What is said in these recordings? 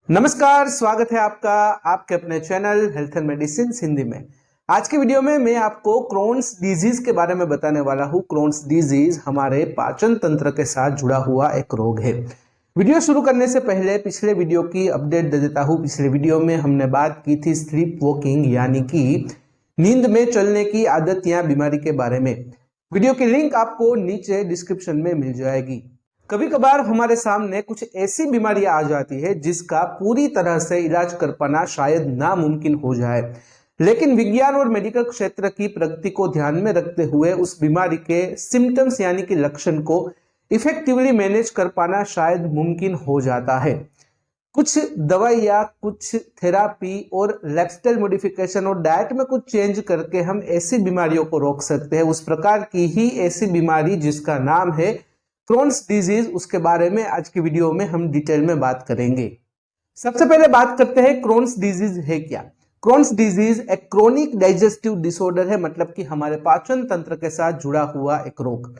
नमस्कार, स्वागत है आपका आपके अपने channel health and medicine Hindi में। आज की वीडियो में मैं आपको क्रोन्स डिजीज के बारे में बताने वाला हूँ। क्रोन्स डिजीज हमारे पाचन तंत्र के साथ जुड़ा हुआ एक रोग है। वीडियो शुरू करने से पहले पिछले वीडियो की अपडेट दे देता हूँ। पिछले वीडियो में हमने बात की थी स्लीप वॉकिंग यानी कि नींद में चलने की आदत या बीमारी के बारे में। वीडियो की लिंक आपको नीचे डिस्क्रिप्शन में मिल जाएगी। कभी कभार हमारे सामने कुछ ऐसी बीमारियां आ जाती है जिसका पूरी तरह से इलाज कर पाना शायद नामुमकिन हो जाए, लेकिन विज्ञान और मेडिकल क्षेत्र की प्रगति को ध्यान में रखते हुए उस बीमारी के सिम्टम्स यानी कि लक्षण को इफेक्टिवली मैनेज कर पाना शायद मुमकिन हो जाता है। कुछ दवाइयाँ, कुछ थेरापी और लाइफस्टाइल मॉडिफिकेशन और डाइट में कुछ चेंज करके हम ऐसी बीमारियों को रोक सकते हैं। उस प्रकार की ही ऐसी बीमारी जिसका नाम है क्रोन्स डिजीज, उसके बारे में आज की वीडियो में हम डिटेल में बात करेंगे। सबसे पहले बात करते हैं क्रोन्स डिजीज है क्या। क्रोन्स डिजीज एक क्रोनिक डाइजेस्टिव डिसऑर्डर है, मतलब कि हमारे पाचन तंत्र के साथ जुड़ा हुआ एक रोग।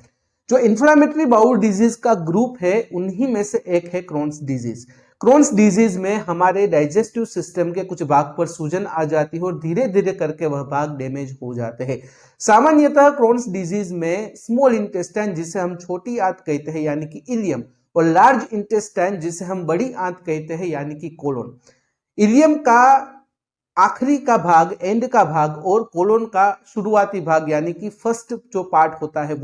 जो इन्फ्लेमेटरी बाउल डिजीज का ग्रुप है उन्हीं में से एक है क्रोन्स डिजीज। क्रोन्स डिजीज में हमारे डाइजेस्टिव सिस्टम के कुछ भाग पर सूजन आ जाती है और धीरे धीरे करके वह भाग डैमेज हो जाते हैं। सामान्यतः क्रोन्स डिजीज में स्मॉल इंटेस्टाइन, जिसे हम छोटी आंत कहते हैं यानी कि इलियम, और लार्ज इंटेस्टाइन जिसे हम बड़ी आंत कहते हैं यानी कि कोलोन। इलियम का आखिरी का भाग, एंड का भाग, और कोलोन का शुरुआती भाग यानी कि फर्स्ट जो पार्ट होता है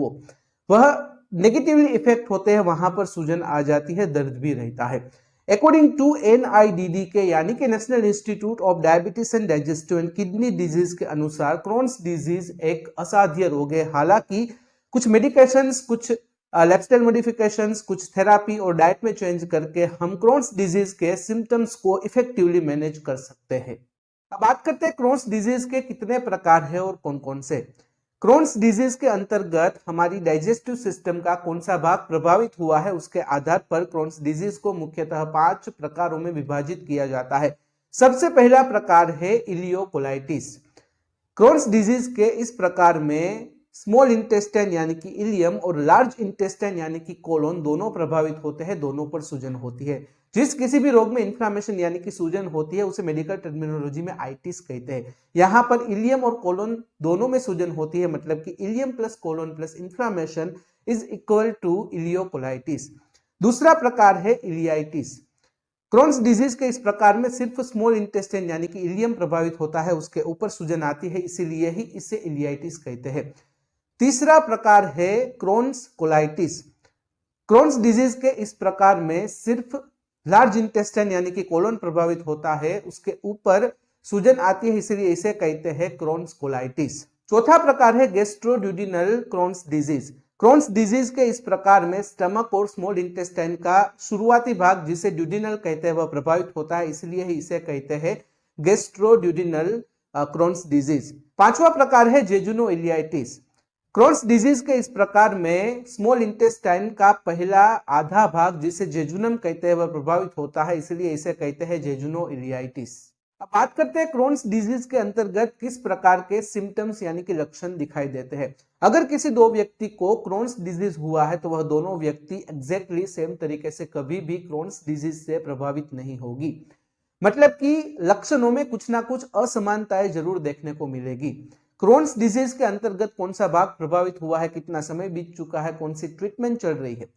वह नेगेटिवली इफेक्ट होते हैं। वहां पर सूजन आ जाती है, दर्द भी रहता है। अकॉर्डिंग टू NIDD के यानी कि national institute of diabetes and digestive and kidney disease के अनुसार क्रोन्स डिजीज एक असाध्य रोग है। हालांकि कुछ मेडिकेशंस, कुछ लाइफस्टाइल मॉडिफिकेशंस, कुछ थेरापी और डाइट में चेंज करके हम क्रोन्स डिजीज के सिम्टम्स को इफेक्टिवली मैनेज कर सकते हैं। अब बात करते हैं क्रोन्स डिजीज के कितने प्रकार है और कौन कौन से। क्रोन्स डिजीज के अंतर्गत हमारी डाइजेस्टिव सिस्टम का कौन सा भाग प्रभावित हुआ है उसके आधार पर क्रोन्स डिजीज को मुख्यतः 5 प्रकारों में विभाजित किया जाता है। सबसे पहला प्रकार है इलियोकोलाइटिस। क्रोन्स डिजीज के इस प्रकार में स्मॉल इंटेस्टाइन यानी कि इलियम और लार्ज इंटेस्टाइन यानी कि कोलोन दोनों प्रभावित होते हैं, दोनों पर सूजन होती है। जिस किसी भी रोग में इन्फ्लेमेशन यानी कि सूजन होती है उसे मेडिकल टर्मिनोलॉजी में आइटिस कहते हैं। यहाँ पर इलियम और कोलोन दोनों में सूजन होती है, मतलब कि ileum plus colon plus inflammation is equal to ileocolitis. दूसरा प्रकार है इलियाइटिस। क्रोन्स डिजीज के इस प्रकार में सिर्फ स्मॉल इंटेस्टाइन यानी कि इलियम प्रभावित होता है, उसके ऊपर सूजन आती है, इसीलिए ही इसे इलियाइटिस कहते हैं। तीसरा प्रकार है क्रोन्स कोलाइटिस। क्रोन्स डिजीज के इस प्रकार में सिर्फ लार्ज इंटेस्टाइन यानी कि कोलोन प्रभावित होता है, उसके ऊपर सूजन आती है, इसलिए इसे कहते हैं क्रोन्स कोलाइटिस। चौथा प्रकार है gastroduodenal Crohn's disease. Crohn's disease के इस प्रकार में स्टमक और स्मॉल इंटेस्टाइन का शुरुआती भाग, जिसे ड्यूडिनल कहते हैं, वह प्रभावित होता है, इसलिए ही इसे कहते हैं गैस्ट्रोड्यूडिनल क्रोन्स डिजीज। पांचवा प्रकार है जेजुनोइलियाइटिस। क्रोन्स डिजीज के इस प्रकार में स्मॉल इंटेस्टाइन का पहला आधा भाग, जिसे जेजुनम कहते हैं, वह प्रभावित होता है, इसलिए इसे कहते हैं जेजुनोइलियाइटिस। अब बात करते हैं क्रोन्स डिजीज के अंतर्गत किस प्रकार के सिम्टम्स यानी कि लक्षण दिखाई देते हैं। अगर किसी दो व्यक्ति को क्रोन्स डिजीज हुआ है तो वह दोनों व्यक्ति एग्जैक्टली सेम तरीके से कभी भी क्रोन्स डिजीज से प्रभावित नहीं होगी, मतलब कि लक्षणों में कुछ ना कुछ असमानताएं जरूर देखने को मिलेगी। क्रोन्स डिजीज के अंतर्गत कौन सा भाग प्रभावित हुआ है, कितना समय बीत चुका है, कौन सी ट्रीटमेंट चल रही है,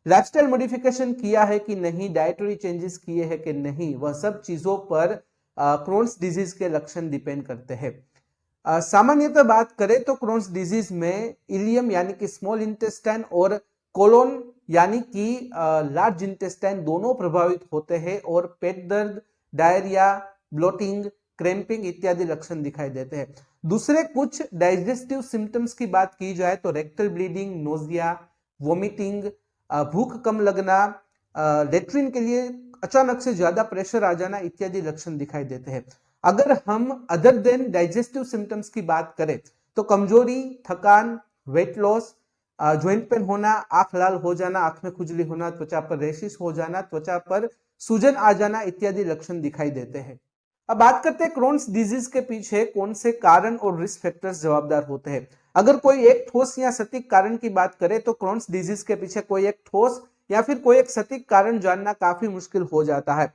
लाइफस्टाइल मॉडिफिकेशन किया है कि नहीं, डाइटरी चेंजेस किए हैं कि नहीं, वह सब चीजों पर क्रोन्स डिजीज के लक्षण डिपेंड करते हैं। सामान्यतः बात करें तो क्रोन्स डिजीज में इलियम यानी कि स्मॉल इंटेस्टाइन और कोलोन यानी कि लार्ज इंटेस्टाइन दोनों प्रभावित होते हैं और पेट दर्द, डायरिया, ब्लोटिंग, क्रैम्पिंग इत्यादि लक्षण दिखाई देते हैं। दूसरे कुछ डाइजेस्टिव सिम्टम्स की बात की जाए तो रेक्टल ब्लीडिंग, नोजिया, वोमिटिंग, भूख कम लगना, लेट्रिन के लिए अचानक से ज्यादा प्रेशर आ जाना इत्यादि लक्षण दिखाई देते हैं। अगर हम अदर देन डाइजेस्टिव सिम्टम्स की बात करें तो कमजोरी, थकान, वेट लॉस, ज्वाइंट पेन होना, आंख लाल हो जाना, आंख में खुजली होना, त्वचा पर रैशेस हो जाना, त्वचा पर सूजन आ जाना इत्यादि लक्षण दिखाई देते हैं। अब बात करते हैं क्रोन्स डिजीज के पीछे कौन से कारण और रिस्क फैक्टर्स जवाबदार होते हैं। अगर कोई एक ठोस या सटीक कारण की बात करें तो क्रोन्स डिजीज के पीछे कोई एक ठोस या फिर कोई एक सटीक कारण जानना काफी मुश्किल हो जाता है।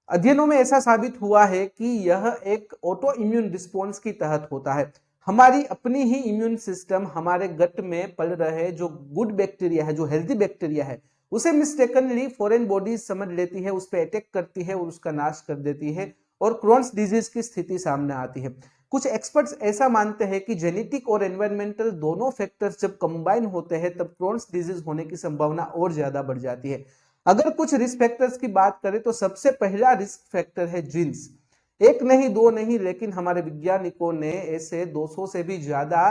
अध्ययनों में ऐसा साबित हुआ है कि यह एक ऑटो इम्यून रिस्पॉन्स की तहत होता है। हमारी अपनी ही इम्यून सिस्टम हमारे गट में पल रहे जो गुड बैक्टीरिया है, जो हेल्दी बैक्टीरिया है, उसे मिस्टेकनली फॉरेन बॉडीज समझ लेती है, उस पर अटैक करती है और उसका नाश कर देती है और क्रोन्स डिजीज की स्थिति सामने आती है। कुछ एक्सपर्ट्स ऐसा मानते हैं कि जेनेटिक और एनवायरमेंटल दोनों फैक्टर्स जब कंबाइन होते हैं तब क्रोन्स डिजीज होने की संभावना और ज्यादा बढ़ जाती है। अगर कुछ रिस्क फैक्टर्स की बात करें तो सबसे पहला रिस्क फैक्टर है जीन्स। एक नहीं, दो नहीं, लेकिन हमारे वैज्ञानिकों ने ऐसे 200 से भी ज्यादा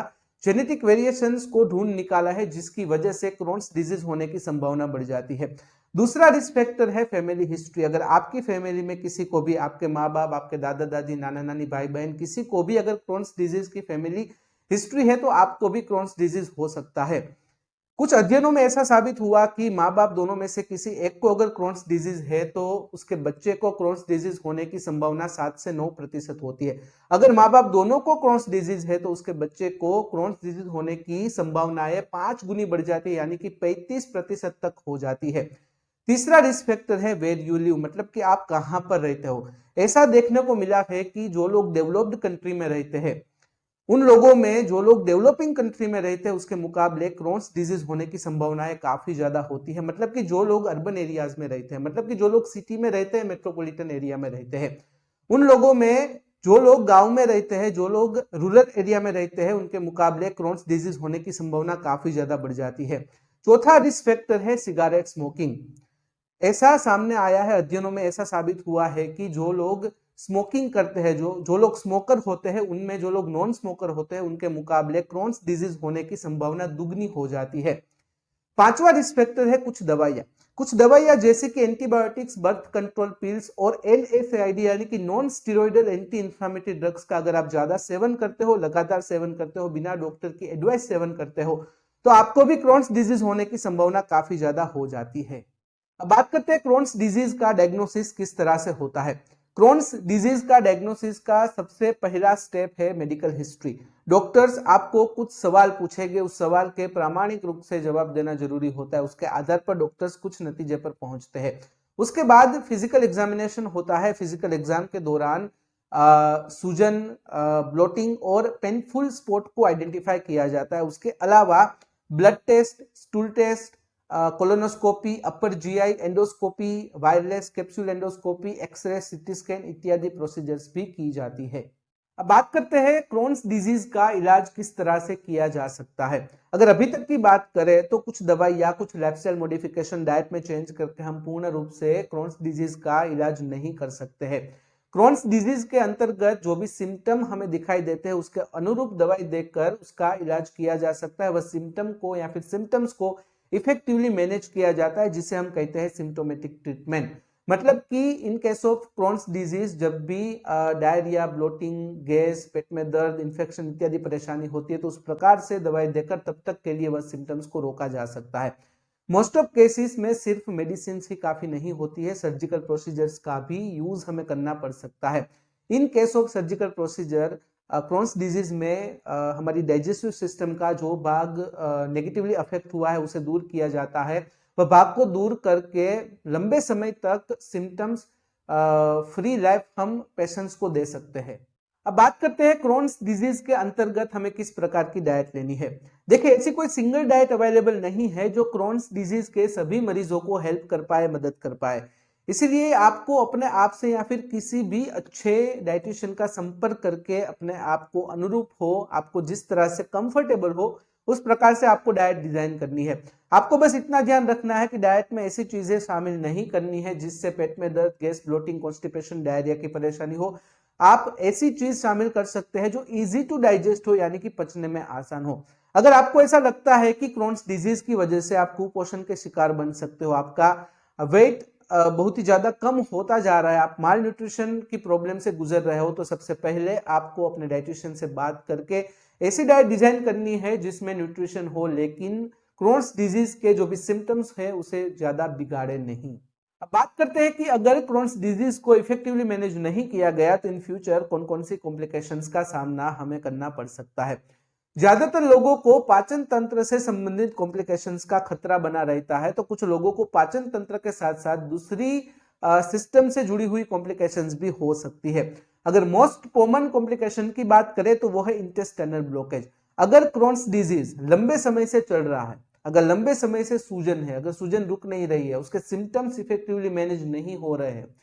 जेनेटिक वेरिएशंस को ढूंढ निकाला है जिसकी वजह से क्रोन्स डिजीज होने की संभावना बढ़ जाती है। दूसरा रिस्क फैक्टर है फैमिली हिस्ट्री। अगर आपकी फैमिली में किसी को भी, आपके माँ बाप, आपके दादा दादी, नाना नानी, भाई बहन, किसी को भी अगर क्रोन्स डिजीज की फैमिली हिस्ट्री है तो आपको भी क्रोन्स डिजीज हो सकता है। कुछ अध्ययनों में ऐसा साबित हुआ कि माँ बाप दोनों में से किसी एक को अगर क्रोन्स डिजीज है तो उसके बच्चे को क्रोन्स डिजीज होने की संभावना 7 से 9% होती है। अगर माँ बाप दोनों को क्रोन्स डिजीज है तो उसके बच्चे को क्रोन्स डिजीज होने की संभावनाएं 5 गुनी बढ़ जाती है, यानी कि 35% तक हो जाती है। तीसरा रिस्क फैक्टर है वेयर यू लिव, मतलब कि आप कहां पर रहते हो। ऐसा देखने को मिला है कि जो लोग डेवलप्ड कंट्री में रहते हैं, उन लोगों में, जो लोग डेवलपिंग कंट्री में रहते हैं, उसके मुकाबले क्रोन्स डिजीज होने की संभावनाएं काफी ज्यादा होती है। मतलब कि जो लोग अर्बन एरियाज में रहते हैं, मतलब कि जो लोग सिटी में रहते हैं, मेट्रोपॉलिटन एरिया में रहते हैं, उन लोगों में, जो लोग गांव में रहते हैं, जो लोग रूरल एरिया में रहते हैं, उनके मुकाबले क्रोन्स डिजीज होने की संभावना काफी ज्यादा बढ़ जाती है। चौथा रिस्क फैक्टर है सिगारेट स्मोकिंग। ऐसा सामने आया है, अध्ययनों में ऐसा साबित हुआ है कि जो लोग स्मोकिंग करते हैं, जो लोग स्मोकर होते हैं, उनमें जो लोग नॉन स्मोकर होते हैं उनके मुकाबले क्रोन्स डिजीज होने की संभावना दुगनी हो जाती है। पांचवा रिस्क फैक्टर है कुछ दवाइयां जैसे कि एंटीबायोटिक्स, बर्थ कंट्रोल पिल्स और NSAID यानी कि non steroidal anti inflammatory drugs का अगर आप ज्यादा सेवन करते हो, लगातार सेवन करते हो, बिना डॉक्टर की एडवाइस सेवन करते हो, तो आपको भी क्रोन्स डिजीज होने की संभावना काफी ज्यादा हो जाती है। अब बात करते हैं क्रोन्स डिजीज का डायग्नोसिस किस तरह से होता है। क्रोन्स डिजीज का डायग्नोसिस का सबसे पहला स्टेप है मेडिकल हिस्ट्री। डॉक्टर्स आपको कुछ सवाल पूछेंगे, उस सवाल के प्रामाणिक रूप से जवाब देना जरूरी होता है। उसके आधार पर डॉक्टर्स कुछ नतीजे पर पहुंचते हैं। उसके बाद फिजिकल एग्जामिनेशन होता है। फिजिकल एग्जाम के दौरान सूजन, ब्लोटिंग और पेनफुल स्पॉट को आइडेंटिफाई किया जाता है। उसके अलावा blood test, stool test, colonoscopy, upper GI endoscopy, wireless capsule endoscopy, x ray, CT scan इत्यादि प्रोसीजर्स भी की जाती है। अब बात करते हैं क्रोन्स डिजीज का इलाज किस तरह से किया जा सकता है। अगर अभी तक की बात करें तो कुछ दवाई या कुछ लाइफस्टाइल मॉडिफिकेशन, डाइट में चेंज करके हम पूर्ण रूप से क्रोन्स डिजीज का इलाज नहीं कर सकते हैं। क्रोन्स डिजीज के अंतर्गत जो भी सिम्टम हमें दिखाई देते हैं उसके अनुरूप दवाई देकर उसका इलाज किया जा सकता है। वह सिम्टम को या फिर सिम्टम्स को इफेक्टिवली मैनेज किया जाता है, जिसे हम कहते हैं सिम्टोमेटिक ट्रीटमेंट। मतलब कि in case of Crohn's disease जब भी डायरिया, ब्लोटिंग, गैस, पेट में दर्द, इन्फेक्शन इत्यादि परेशानी होती है तो उस प्रकार से दवाई देकर तब तक के लिए वह सिम्टम्स को रोका जा सकता है। मोस्ट ऑफ केसेस में सिर्फ मेडिसिन ही काफी नहीं होती है, सर्जिकल प्रोसीजर्स का भी यूज हमें करना पड़ सकता है। In case of surgical procedure Crohn's disease में हमारी डाइजेस्टिव सिस्टम का जो भाग नेगेटिवली अफेक्ट हुआ है उसे दूर किया जाता है। वह भाग को दूर करके लंबे समय तक सिम्टम्स फ्री लाइफ हम पेशेंट्स को दे सकते हैं। अब बात करते हैं क्रोन्स डिजीज के अंतर्गत हमें किस प्रकार की डाइट लेनी है। देखिए, ऐसी कोई सिंगल डाइट अवेलेबल नहीं है जो क्रोन्स डिजीज के सभी मरीजों को हेल्प कर पाए, मदद कर पाए। इसीलिए आपको अपने आप से या फिर किसी भी अच्छे डाइटिशियन का संपर्क करके अपने आप को अनुरूप हो, आपको जिस तरह से कंफर्टेबल हो उस प्रकार से आपको डाइट डिजाइन करनी है। आपको बस इतना ध्यान रखना है कि डाइट में ऐसी चीजें शामिल नहीं करनी है जिससे पेट में दर्द, गैस, ब्लोटिंग, कॉन्स्टिपेशन, डायरिया की परेशानी हो। आप ऐसी चीज शामिल कर सकते हैं जो इजी टू डाइजेस्ट हो, यानी कि पचने में आसान हो। अगर आपको ऐसा लगता है कि क्रोन्स डिजीज की वजह से आप कुपोषण के शिकार बन सकते हो, आपका वेट बहुत ही ज्यादा कम होता जा रहा है, आप माल न्यूट्रिशन की प्रॉब्लम से गुजर रहे हो, तो सबसे पहले आपको अपने डाइटिशियन से बात करके ऐसी डाइट डिजाइन करनी है जिसमें न्यूट्रिशन हो लेकिन क्रोन्स डिजीज के जो भी सिम्टम्स है उसे ज्यादा बिगाड़े नहीं। अब बात करते हैं कि अगर क्रोन्स डिजीज को इफेक्टिवली मैनेज नहीं किया गया तो इन फ्यूचर कौन कौन सी कॉम्प्लिकेशंस का सामना हमें करना पड़ सकता है। ज्यादातर लोगों को पाचन तंत्र से संबंधित कॉम्प्लिकेशंस का खतरा बना रहता है, तो कुछ लोगों को पाचन तंत्र के साथ साथ दूसरी सिस्टम से जुड़ी हुई कॉम्प्लिकेशंस भी हो सकती है। अगर मोस्ट कॉमन कॉम्प्लिकेशन की बात करें तो वो है इंटेस्टाइनल ब्लॉकेज। अगर क्रोन्स डिजीज लंबे समय से चल रहा है, अगर लंबे समय से सूजन है, अगर सूजन रुक नहीं रही है, उसके सिम्टम्स इफेक्टिवली मैनेज नहीं हो रहे हैं,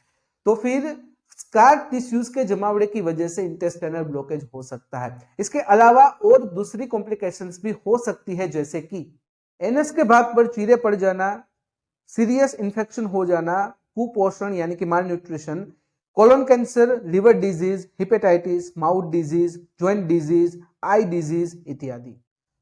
तो फिर स्कार टिश्यूज के जमावड़े की वजह से इंटेस्टाइनल ब्लॉकेज हो सकता है। इसके अलावा और दूसरी कॉम्प्लिकेशंस भी हो सकती है, जैसे कि एनस के भाग पर चीरे पड़ जाना, सीरियस इंफेक्शन हो जाना, कुपोषण यानी कि malnutrition, colon cancer, liver disease, hepatitis, mouth disease, joint disease, eye disease इत्यादि।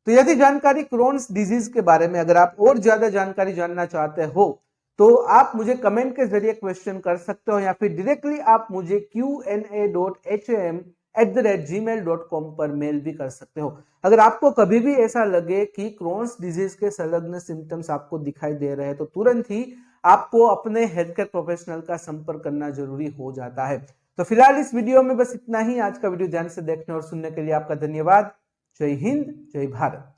तो यदि जानकारी क्रोन्स डिजीज के बारे में अगर आप और ज्यादा जानकारी जानना चाहते हो तो आप मुझे कमेंट के जरिए क्वेश्चन कर सकते हो, या फिर डायरेक्टली आप मुझे qa.ham@gmail.com पर मेल भी कर सकते हो। अगर आपको कभी भी ऐसा लगे कि क्रोन्स डिजीज के संलग्न सिम्टम्स आपको दिखाई दे रहे हैं तो तुरंत ही आपको अपने हेल्थ केयर प्रोफेशनल का संपर्क करना जरूरी हो जाता है। तो फिलहाल इस वीडियो में बस इतना ही। आज का वीडियो ध्यान से देखने और सुनने के लिए आपका धन्यवाद। जय हिंद, जय भारत।